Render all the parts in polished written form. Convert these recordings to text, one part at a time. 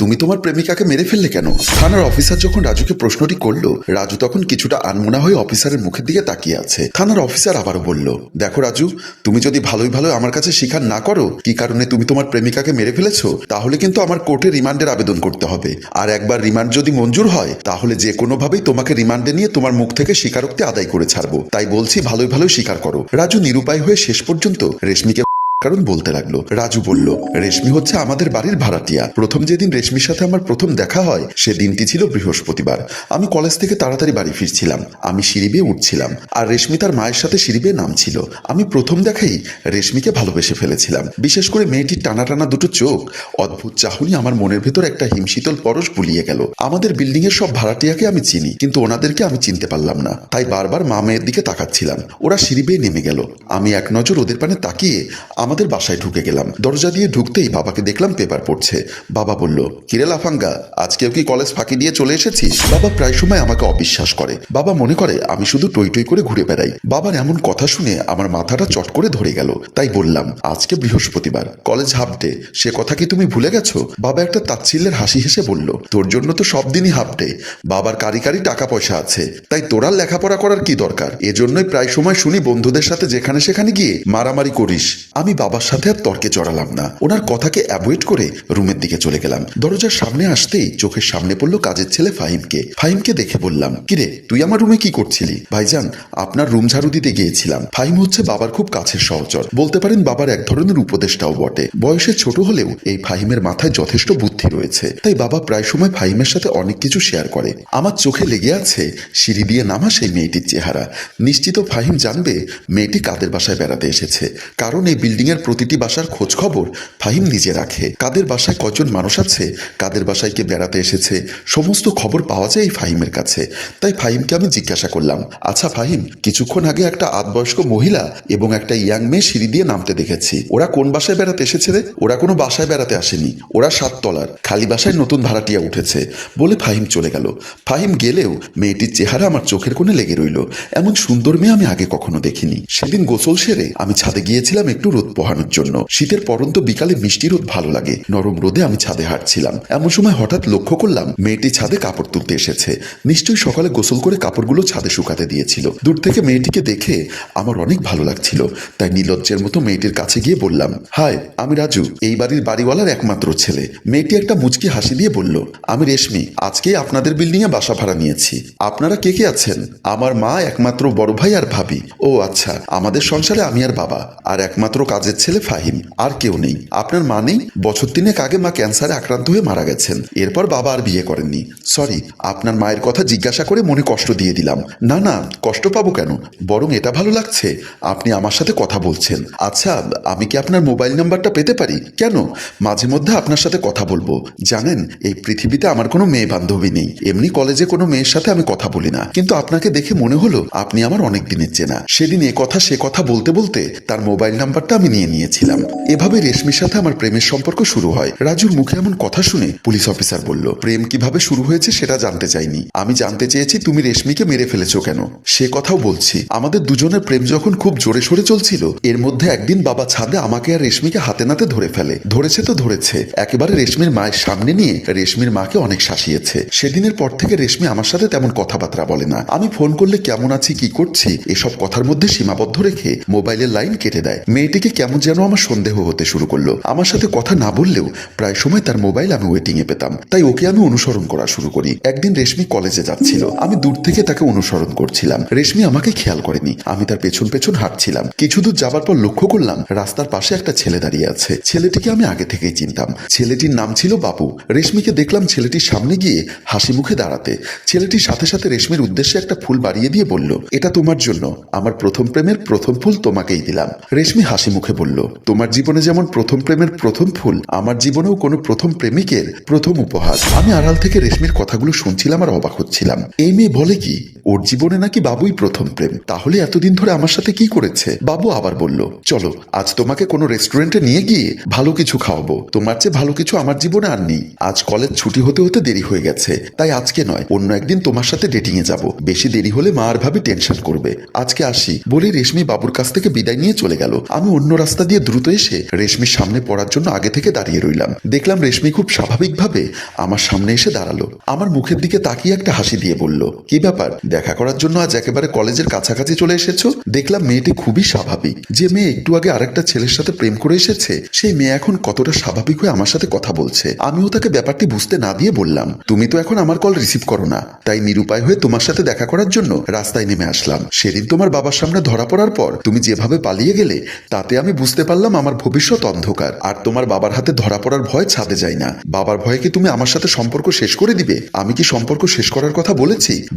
তুমি তোমার প্রেমিকাকে মেরে ফেললে কেন? থানার অফিসার যখন রাজুকে প্রশ্নটি করলো, রাজু তখন কিছুটা আনমনা হয়ে অফিসারের মুখের দিকে তাকিয়ে আছে। থানার অফিসার আবারও বলল, দেখো রাজু, তুমি যদি ভালোই ভালো আমার কাছে স্বীকার না করো কি কারণে তুমি তোমার প্রেমিকাকে মেরে ফেলেছো, তাহলে কিন্তু আমার কোর্টে রিমান্ডের আবেদন করতে হবে। আর একবার রিমান্ড যদি মঞ্জুর হয় তাহলে যে কোনোভাবেই তোমাকে রিমান্ডে নিয়ে তোমার মুখ থেকে স্বীকারোক্তি আদায় করে ছাড়বো। তাই বলছি ভালোই ভালোই স্বীকার করো। রাজু নিরুপায় হয়ে শেষ পর্যন্ত রেশমিকে কারণ বলতে লাগলো। রাজু বলল, রেশমি হচ্ছে আমাদের বাড়ির ভাড়াটিয়া। প্রথম যেদিন রেশমির সাথে আমার প্রথম দেখা হয় সে দিনটি ছিল বৃহস্পতিবার। আমি কলেজ থেকে তাড়াতাড়ি বাড়ি ফিরছিলাম। আমি সিঁড়ি বেয়ে উঠছিলাম আর রেশমি তার মায়ের সাথে সিঁড়ি বেয়ে নামছিল। আমি প্রথম দেখাই রেশমিকে ভালোবেসে ফেলেছিলাম। বিশেষ করে মেয়েটির টানা টানা দুটো চোখ, অদ্ভুত চাহনি আমার মনের ভেতর একটা হিমশীতল পরশ বুলিয়ে গেল। আমাদের বিল্ডিং এর সব ভাড়াটিয়াকে আমি চিনি, কিন্তু ওনাদেরকে আমি চিনতে পারলাম না। তাই বারবার মা মেয়ের দিকে তাকাচ্ছিলাম। ওরা সিঁড়ি বেয়ে নেমে গেল। আমি এক নজর ওদের পানে তাকিয়ে আমাদের বাসায় ঢুকে গেলাম। দরজা দিয়ে ঢুকতেই বাবাকে দেখলাম পেপার পড়ছে। বাবা বলল, কিরে লাফাঙ্গা, আজকেও কি কলেজ ফাঁকি দিয়ে চলে এসেছিস? বাবা প্রায় সময় আমাকে অবিশ্বাস করে। বাবা মনে করে আমি শুধু টই টই করে ঘুরে বেড়াই। বাবার এমন কথা শুনে আমার মাথাটা চট করে ধরে গেল। তাই বললাম, আজকে বৃহস্পতিবার, কলেজ হাফ ডে, সে কথা কি তুমি ভুলে গেছো? বাবা একটা তাচ্ছিল্যের হাসি হেসে বলল, তোর জন্য তো সব দিনই হাফ ডে। বাবার কারি কারি টাকা পয়সা আছে, তাই তোরার লেখাপড়া করার কি দরকার? এজন্যই প্রায় সময় শুনি বন্ধুদের সাথে যেখানে সেখানে গিয়ে মারামারি করিস। আমি বাবার সাথে আর তর্কে জড়ালাম না। ওনার কথাকে অ্যাভয়েড করে রুমের দিকে চলে গেলাম। দরজার সামনে আসতেই চোখের সামনে পড়লো কাজের ছেলে ফাহিমকে। ফাহিমকে দেখে বললাম, কিরে তুই আমার রুমে কি করছিলি? ভাইজান, আপনার রুম ঝাড়ু দিতে গিয়েছিলাম। ফাহিম হচ্ছে বাবার খুব কাছের সহচর, বলতে পারেন বাবার এক ধরনের উপদেষ্টাও বটে। বয়সে ছোট হলেও এই ফাহিমের মাথায় যথেষ্ট বুদ্ধি রয়েছে, তাই বাবা প্রায় সময় ফাহিমের সাথে অনেক কিছু শেয়ার করে। আমার চোখে লেগে আছে সিঁড়ি দিয়ে নামা সেই মেয়েটির চেহারা। নিশ্চিত ফাহিম জানবে মেয়েটি কাদের বাসায় বেড়াতে এসেছে, কারণ এই বিল্ডিং এর প্রতিটি বাসার খোঁজ খবর ফাহিম নিজে রাখে। কাদের বাসায় কজন মানুষ আছে, কাদের বাসায় কে বেড়াতে এসেছে, সমস্ত খবর পাওয়া যায় এই ফাহিমের কাছে। তাই ফাহিমকে আমি জিজ্ঞাসা করলাম, আচ্ছা ফাহিম, কিছুক্ষণ আগে একটা আধবয়স্ক মহিলা এবং একটা ইয়াং মেয়ে সিঁড়ি দিয়ে নামতে দেখেছি, ওরা কোন বাসায় বেড়াতে এসেছে রে? ওরা কোনো বাসায় বেড়াতে আসেনি, ওরা 7 তলার খালি বাসায় নতুন ভাড়াটিয়া উঠেছে বলে ফাহিম চলে গেল। ফাহিম গেলেও মেয়েটির চেহারা আমার চোখের কোণে লেগে রইল। এমন সুন্দর মেয়ে আমি আগে কখনো দেখিনি। সেদিন গোসল সেরে আমি ছাদে গিয়েছিলাম একটু রোদ পোহানোর জন্য। শীতের পরন্ত বিকালে মিষ্টি রোদ ভালো লাগে। নরম রোদে আমি ছাদে হাঁটছিলাম। এমন সময় হঠাৎ লক্ষ্য করলাম মেয়েটি ছাদে কাপড় তুলতে এসেছে। নিশ্চয়ই সকালে গোসল করে কাপড়গুলো ছাদে শুকাতে দিয়েছিল। দূর থেকে মেয়েটিকে দেখে আমার অনেক ভালো লাগছিল, তাই নির্লজ্জের মতো মেয়েটির কাছে গিয়ে বললাম, হাই, আমি রাজু, এই বাড়ির বাড়িওয়ালার একমাত্র ছেলে। মেয়েটি একটা মুচকি হাসি দিয়ে বলল, আমি রেশমি, আজকেই আপনাদের বিল্ডিং এ বাসা ভাড়া নিয়েছি। আপনারা কে কে আছেন? আমার মা, একমাত্র বড় ভাই আর ভাবি। ও আচ্ছা, আমাদের সংসারে আমি আর বাবা আর একমাত্র কাজের ছেলে ফাহিম, আর কেউ নেই। আপনার মা নেই? বছর 3 আগে মা ক্যান্সারে আক্রান্ত হয়ে মারা গেছেন। এরপর বাবা আর বিয়ে করেননি। সরি, আপনার মায়ের কথা জিজ্ঞাসা করে মনে কষ্ট দিয়ে দিলাম। না না, কষ্ট পাবো কেন, বরং এটা ভালো লাগছে আপনি আমার সাথে কথা বলছেন। আচ্ছা, আমি কি আপনার মোবাইল নাম্বারটা পেতে পারি? কেন, মাঝে মধ্যে আপনার সাথে কথা বলবো। জানেন, এই পৃথিবীতে আমার কোনো মেয়ে বান্ধবী নেই। এমনি কলেজে কোনো মেয়ের সাথে আমি কথা বলি না, কিন্তু আপনাকে দেখে মনে হলো আপনি আমার অনেক দিনের চেনা। সেদিন এ কথা সে কথা বলতে বলতে তার মোবাইল নাম্বারটা আমি নিয়ে নিয়েছিলাম। এভাবে রেশমির সাথে আমার প্রেমের সম্পর্ক শুরু হয়। রাজুর মুখে এমন কথা শুনে পুলিশ অফিসার বলল, প্রেম কিভাবে শুরু হয়েছে সেটা জানতে চাইনি, আমি জানতে চেয়েছি তুমি রেশমিকে মেরে ফেলেছো কেন। সে কথাও বলছি। আমাদের দুজনের প্রেম যখন খুব জোরে সোরে চলছিল, এর মধ্যে একদিন বাবা ছাদে আমাকে আর রেশমিকে হাতে নাতে ধরে ফেলে। ধরেছে তো ধরেছে, একেবারে রেশমির মায়ের সামনে নিয়ে রেশমির মাকে অনেক শাসিয়েছে। সেদিনের পর থেকে রেশমি আমার সাথে তেমন কথাবার্তা বলে না। আমি ফোন করলে কেমন আছি, কি করছি, এসব কথার মধ্যে সীমাবদ্ধ রেখে মোবাইলের লাইন কেটে দেয়। মেয়েটিকে কেমন যেন আমার সন্দেহ হতে শুরু করলো। আমার সাথে কথা না বললেও প্রায় সময় তার মোবাইল আমি ওয়েটিং এ পেতাম, তাই ওকে আমি অনুসরণ করা শুরু করি। একদিন রেশমি কলেজে যাচ্ছিল, আমি দূর থেকে তাকে অনুসরণ করছিলাম। রেশমি আমাকে খেয়াল করেনি, আমি তার পেছন পেছন হাঁটছিলাম। কিছু দূর যাবার পর লক্ষ্য করলাম রাস্তার পাশে একটা ছেলে দাঁড়িয়ে আছে। ছেলেটিকে আমি আগে থেকেই চিনতাম। ছেলেটির নাম ছিল বাবু। রেশমিকে দেখলাম ছেলেটির সামনে গিয়ে হাসি মুখে দাঁড়াতে। ছেলেটির সাথে সাথে রেশমির উদ্দেশ্যে একটা ফুল বাড়িয়ে দিয়ে বলল, এটা তোমার জন্য, আমার প্রথম প্রেমের প্রথম ফুল তোমাকেই দিলাম। রেশমি হাসি মুখে বলল, তোমার জীবনে যেমন প্রথম প্রেমের প্রথম ফুল, আমার জীবনেও কোনো প্রথম প্রেমিকের প্রথম উপহার। আমি আড়াল থেকে রেশমির কথাগুলো শুনছিলাম আর অবাক হচ্ছিলাম। এই মেয়ে বলে কি ওর জীবনে নাকি বাবুই প্রথম প্রেম? তাহলে এতদিন ধরে আমার সাথে কি করেছে? বাবু আবার বলল, চলো আজ তোমাকে কোনো রেস্টুরেন্টে নিয়ে গিয়ে ভালো কিছু খাওয়াবো। তোমার চেয়ে ভালো কিছু আমার জীবনে আর নেই। আজ কলেজ ছুটি হতে হতে দেরি হয়ে গেছে, তাই আজকে নয়, অন্য একদিন তোমার সাথে ডেটিং এ যাবো। বেশি দেরি হলে মা আর ভাবি টেনশন করবে। আজকে আসি বলেই রেশমি বাবুর কাছ থেকে বিদায় নিয়ে চলে গেল। আমি অন্য রাস্তা দিয়ে দ্রুত এসে রেশমির সামনে পড়ার জন্য আগে থেকে দাঁড়িয়ে রইলাম। দেখলাম রেশমি খুব স্বাভাবিকভাবে আমার সামনে এসে দাঁড়ালো। আমার মুখের দিকে তাকিয়ে একটা হাসি দিয়ে বলল, কি ব্যাপার, দেখা করার জন্য আজ একেবারে কলেজের কাছাকাছি চলে এসেছো? দেখলাম মেয়েটি খুবই স্বাভাবিক। যে মেয়ে একটু আগে আরেকটা ছেলের সাথে প্রেম করে এসেছে, সেই মেয়ে এখন কতটা স্বাভাবিক হয়ে আমার সাথে কথা বলছে। আমিও তাকে ব্যাপারটি বুঝতে না দিয়ে বললাম, তুমি তো এখন আমার কল রিসিভ করো না, তাই নিরুপায় হয়ে তোমার সাথে দেখা করার জন্য রাস্তায় নেমে আসলাম। সেদিন তোমার বাবার সামনে ধরা পড়ার পর তুমি যেভাবে পালিয়ে গেলে, তাতে আমি বুঝতে পারলাম আমার ভবিষ্যৎ অন্ধকার। আর তোমার বাবার হাতে ধরা পড়ার ভয় ছাদে যায় না। বাবার ভয়ে কি তুমি আমার সাথে সম্পর্ক শেষ করে দিবে? আমি কি সম্পর্ক শেষ করার কথা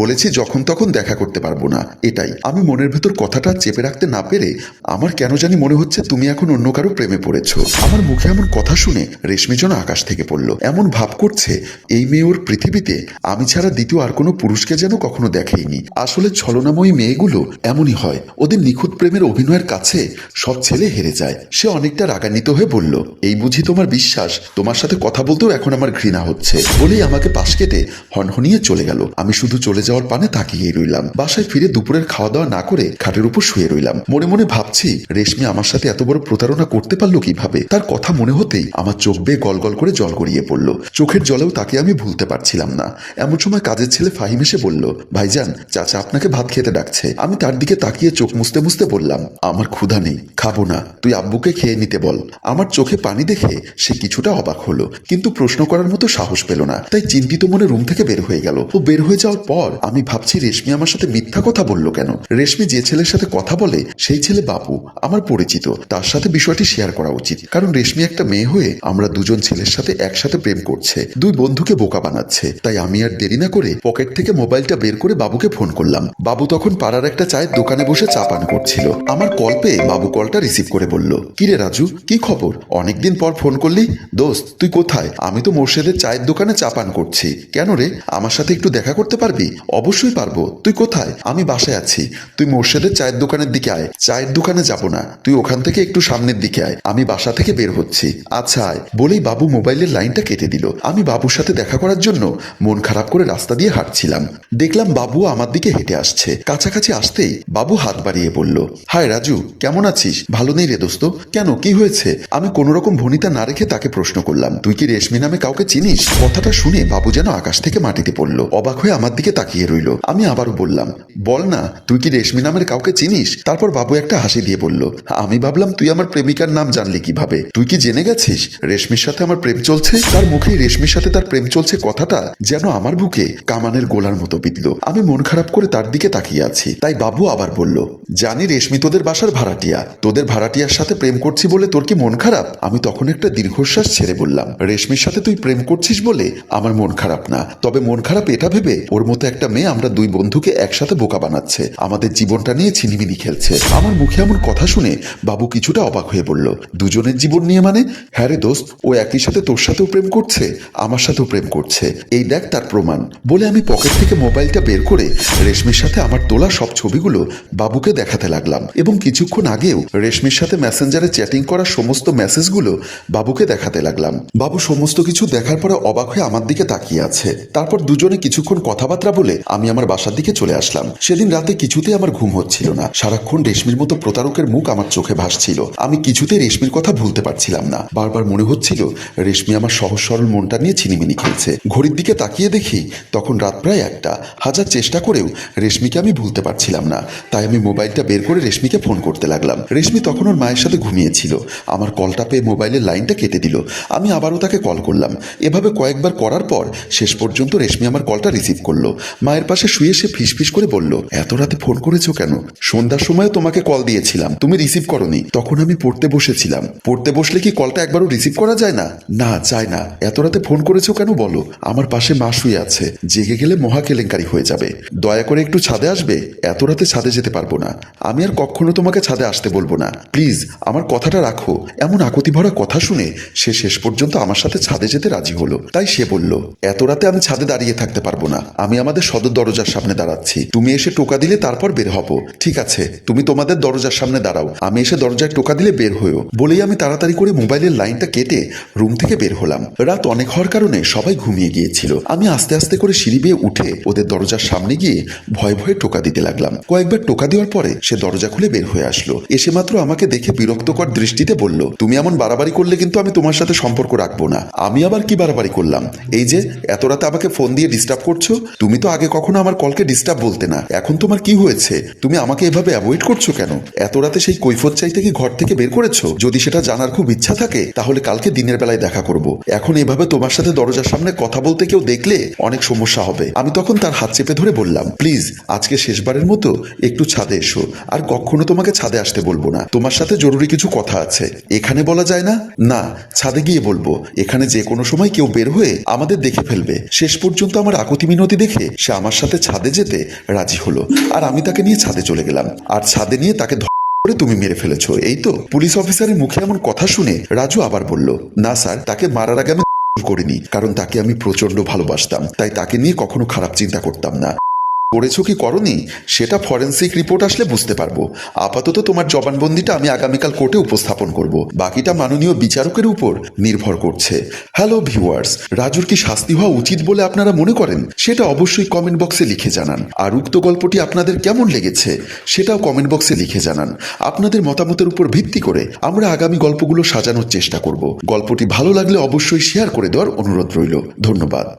বলেছি যখন তখন দেখা করতে পারবো না, এটাই। আমি মনের ভেতর কথাটা চেপে রাখতে না পেরে আমার কেন জানি মনে হচ্ছে তুমি এখন অন্য কারো প্রেমে পড়েছো। আমার মুখে এমন কথা শুনে রেশমি যেন আকাশ থেকে পড়লো। এমন ভাব করছে এই মেয়ে ওর পৃথিবীতে আমি ছাড়া দ্বিতীয় আর কোনো পুরুষকে যেন কখনো দেখেইনি। আসলে ছলনাময়ী মেয়েগুলো এমনই হয়, ওদের নিখুঁত প্রেমের অভিনয়ের কাছে সব ছেলে হেরে যায়। সে অনেকটা রাগান্বিত হয়ে বলল, এই বুঝি তোমার বিশ্বাস? তোমার সাথে কথা বলতেও এখন আমার ঘৃণা হচ্ছে। বলেই আমাকে পাশ কেটে হনহনিয়ে চলে গেল। আমি শুধু চলে যাওয়ার পানে তাকিয়ে রইলাম। বাসায় ফিরে দুপুরের খাওয়া দাওয়া না করে খাটের উপর শুয়ে রইলাম। মনে মনে ভাবছি, রেশমি আমার সাথে এত বড় প্রতারণা করতে পারলো কিভাবে? তার কথা মনে হতেই আমার চোখ বেয়ে গল গল করে জল গড়িয়ে পড়লো। চোখের জলেও তাকে আমি ভুলতে পারছিলাম না। এমন সময় কাজের ছেলে ফাহিম এসে বলল, ভাইজান, চাচা আপনাকে ভাত খেতে ডাকছে। আমি তার দিকে তাকিয়ে চোখ মুছতে মুছতে বললাম, আমার ক্ষুধা নেই, খাবো না, তুই আব্বুকে খেয়ে নিতে বল। আমার চোখে পানি দেখে সে কিছুটা অবাক হলো, কিন্তু প্রশ্ন করার মতো সাহস পেল না। তাই চিন্তিত মনে রুম থেকে বের হয়ে গেল। ও বের হয়ে যাওয়ার পর আমি ভাবছি, রেশমি আমার সাথে মিথ্যা কথা বললো কেন? রেশমি যে ছেলের সাথে কথা বলে সেই ছেলে বাবু, আমার পরিচিত। তার সাথে বিষয়টি শেয়ার করা উচিত, কারণ রেশমি একটা মেয়ে হয়ে আমরা দুজন ছেলের সাথে একসাথে প্রেম করছে, দুই বন্ধুকে বোকা বানাচ্ছে। তাই আমি আর দেরি না করে পকেট থেকে মোবাইলটা বের করে বাবুকে ফোন করলাম। বাবু তখন পাড়ার একটা চায়ের দোকানে বসে চা পান করছিল। আমার কল পেয়ে বাবু কলটা রিসিভ করে বলল, কিরে রাজু, কি খবর? অনেকদিন পর ফোন করলি। দোস্ত, তুই কোথায়? আমি তো মোর্শেদের চায়ের দোকানে চা পান করছি। কেন রে, আমার সাথে একটু দেখা করতে পারবি? অবশ্যই পারবো। তুই কোথায়? আমি বাসায় আছি। তুই মোর্শেদের চায়ের দোকানের দিকে আয়। চায়ের দোকানে যাব না, তুই ওখান থেকে একটু সামনের দিকে আয়, আমি বাসা থেকে বের হচ্ছি। আচ্ছা আয়। বলেই বাবু মোবাইলের লাইনটা কেটে দিল। আমি বাবুর সাথে দেখা করার জন্য মন খারাপ করে রাস্তা দিয়ে হাঁটছিলাম। দেখলাম বাবু আমার দিকে হেঁটে আসছে। কাছাকাছি আসতেই বাবু হাত বাড়িয়ে বলল, হায় রাজু, কেমন আছিস? ভালো নেই রে দোস্ত। কেন, কি হয়েছে? আমি কোনো রকম ভনিতা না রেখে তাকে প্রশ্ন করলাম, তুই কি রেশমি নামে কাউকে চিনিস? কথাটা শুনে বাবু যেন আকাশ থেকে মাটিতে পড়লো। অবাক হয়ে আমার দিকে তাকিয়ে রইল। আমি আবারও বললাম, বল না, তুই কি রেশমি নামের কাউকে চিনিস? তারপর বাবু একটা হাসি দিয়ে বলল, আমি ভাবলাম তুই আমার প্রেমিকার নাম জানলি কিভাবে? তুই কি জেনে গেছিস রেশমির সাথে আমার প্রেম চলছে? তার মুখে রেশমির সাথে তার প্রেম চলছে কথাটা যেন আমার বুকে কামানের গোলার মতো বিঁধল। আমি মন খারাপ করে তার দিকে তাকিয়ে আছি। তাই বাবু আবার বলল, জানি রেশমি তোদের বাসার ভাড়াটিয়া, তোদের ভাড়াটিয়ার সাথে প্রেম করছি বলে তোর কি মন খারাপ? আমি তখন একটা দীর্ঘশ্বাস ছেড়ে বললাম, রেশমির সাথে তুই প্রেম করছিস বলে আমার মন খারাপ না, তবে মন খারাপ এটা ভেবে ওর মতো একটা মেয়ে আমরা দুই বন্ধুকে একসাথে বোকা বানাচ্ছে, আমাদের জীবনটা নিয়ে ছিনিমিনি খেলছে। আমার মুখে এমন কথা শুনে বাবু কিছুটা অবাক হয়ে বলল, দুজনের জীবন নিয়ে মানে? হ্যাঁ রে দোস্ত, ও একই সাথে তোর সাথেও প্রেম করছে, আমার সাথেও প্রেম করছে, এই দেখ তার প্রমাণ। বলে আমি পকেট থেকে মোবাইলটা বের করে রেশমির সাথে আমার তোলা সব ছবিগুলো বাবুকে দেখাতে লাগলাম, এবং কিছুক্ষণ আগেও রেশমির সাথে মেসেঞ্জারে চ্যাটিং করা সমস্ত মেসেজগুলো বাবুকে দেখাতে লাগলাম। বাবু সমস্ত কিছু দেখার পরে অবাক হয়ে আমার দিকে তাকিয়ে আছে। তারপর দুজনে কিছুক্ষণ কথাবার্তা বলে আমি আমার বাসার দিকে চলে আসলাম। সেদিন রাতে কিছুতেই আমার ঘুম হচ্ছিল না। সারাক্ষণ রেশমির মতো প্রতারকের মুখ আমার চোখে ভাসছিল। আমি কিছুতেই রেশমির কথা ভুলতে পারছিলাম না। বারবার মনে হচ্ছিল রেশমি আমার সহজ সরল মনটা নিয়ে ছিনিমিনি খেলছে। ঘড়ির দিকে তাকিয়ে দেখি তখন রাত প্রায় 1টা। হাজার চেষ্টা করেও রেশমিকে আমি ভুলতে পারছিলাম না। তাই আমি মোবাইলটা বের করে রেশমিকে ফোন করতে লাগলাম। রেশমি তখন ওর মায়ের সাথে ঘুমিয়েছিল। আমার কলটা পেয়ে মোবাইলের লাইনটা কেটে দিল। আমি আবারও তাকে কল করলাম। এভাবে কয়েকবার করার পর শেষ পর্যন্ত রেশমি আমার কলটা রিসিভ করলো। মায়ের পাশে শুয়ে সে ফিসফিস করে বলল, এত রাতে ফোন করেছো কেন? সন্ধ্যার সময় তোমাকে কল দিয়েছিলাম, তুমি রিসিভ করোনি। তখন আমি পড়তে বসেছিলাম। পড়তে বসলে কি কলটা একবারও রিসিভ করা যায় না? না, যায় না। এত রাতে ফোন করেছো কেন বলো? আমার পাশে মা শুয়ে আছে, জেগে গেলে মহা কেলেঙ্কারি হয়ে যাবে। দয়া করে একটু ছাদে আসবে? এত রাতে ছাদে যেতে পারবো না। আমি আর কখনো তোমাকে ছাদে আসতে বলবো না, প্লিজ আমার কথাটা রাখো। এমন আকুতি ভরা কথা শুনে সে শেষ পর্যন্ত আমার সাথে ছাদে যেতে রাজি হলো। তাই সে বলল, এত রাতে আমি ছাদে দাঁড়িয়ে থাকতে পারবো না, আমি আমাদের সদর দরজার সামনে দাঁড়াচ্ছি, তুমি এসে টোকা দিলে তারপর বের হবো। ঠিক আছে, তুমি তোমাদের দরজার সামনে দাঁড়াও, আমি এসে দরজায় টোকা দিলে বের হয়েও। বলেই আমি তাড়াতাড়ি করে মোবাইলের লাইনটা কেটে রুম থেকে বের হলাম। রাত অনেক হওয়ার কারণে সবাই ঘুমিয়ে গিয়েছিল। আমি আস্তে আস্তে করে সিঁড়ি বেয়ে উঠে ওদের দরজার সামনে গিয়ে ভয়ে ভয়ে টোকা দিতে লাগলাম। কয়েকবার টোকা দেওয়ার পরে সে দরজা খুলে বের হয়ে আসলো। এসে মাত্র আমাকে দেখে বিরক্তকর দৃষ্টিতে বলল, তুমি এমন বাড়াবাড়ি করলে কিন্তু আমি তোমার সাথে সম্পর্ক রাখবো না। আমি আবার কি বাড়াবাড়ি করলাম? এই যে এত রাতে আমাকে ফোন দিয়ে ডিস্টার্ব করছো, তুমি তো আগে কখনো আমার কলকে ডিস্টার্ব বলতে না, এখন তোমার কি হয়েছে? তুমি আমাকে এভাবে অ্যাভয়েড করছো কেন? এত রাতে সেই কৈফত চাইতে কি ঘর থেকে বের করেছো? যদি সেটা জানার খুব ইচ্ছা থাকে তাহলে কালকে দিনের বেলায় দেখা করব। এখন এভাবে তোমার সাথে দরজার সামনে কথা বলতে কেউ দেখলে অনেক সমস্যা হবে। আমি তখন তার হাত চেপে ধরে বললাম, প্লিজ আজকে শেষবারের মতো একটু ছাদে এসো, আর কখনো তোমাকে ছাদে আসতে বলবো না, তোমার সাথে জরুরি কিছু কথা আছে। এখানে বলা যায় না? না, ছাদে গিয়ে বলবো। এখানে যে কোনো সময় কেউ বের হয়ে আমাদের দেখে ফেলবে। শেষ পর্যন্ত আমার আকুতি মিনতি দেখে সে আমার সাথে ছাদে যেতে রাজি হলো, আর আমি তাকে নিয়ে ছাদে চলে গেলাম। আর ছাদে নিয়ে তাকে তুমি মেরে ফেলেছো, এই তো? পুলিশ অফিসারের মুখে এমন কথা শুনে রাজু আবার বলল, না স্যার, তাকে মারার আগে আমি করিনি, কারণ তাকে আমি প্রচন্ড ভালোবাসতাম, তাই তাকে নিয়ে কখনো খারাপ চিন্তা করতাম না। করেছো কি করনি সেটা ফরেন্সিক রিপোর্ট আসলে বুঝতে পারবো। আপাতত তোমার জবানবন্দিটা আমি আগামীকাল কোর্টে উপস্থাপন করব, বাকিটা মাননীয় বিচারকের উপর নির্ভর করছে। হ্যালো ভিউয়ার্স, রাজুর কি শাস্তি হওয়া উচিত বলে আপনারা মনে করেন সেটা অবশ্যই কমেন্ট বক্সে লিখে জানান। আর উক্ত গল্পটি আপনাদের কেমন লেগেছে সেটাও কমেন্ট বক্সে লিখে জানান। আপনাদের মতামতের উপর ভিত্তি করে আমরা আগামী গল্পগুলো সাজানোর চেষ্টা করব। গল্পটি ভালো লাগলে অবশ্যই শেয়ার করে দেওয়ার অনুরোধ রইল। ধন্যবাদ।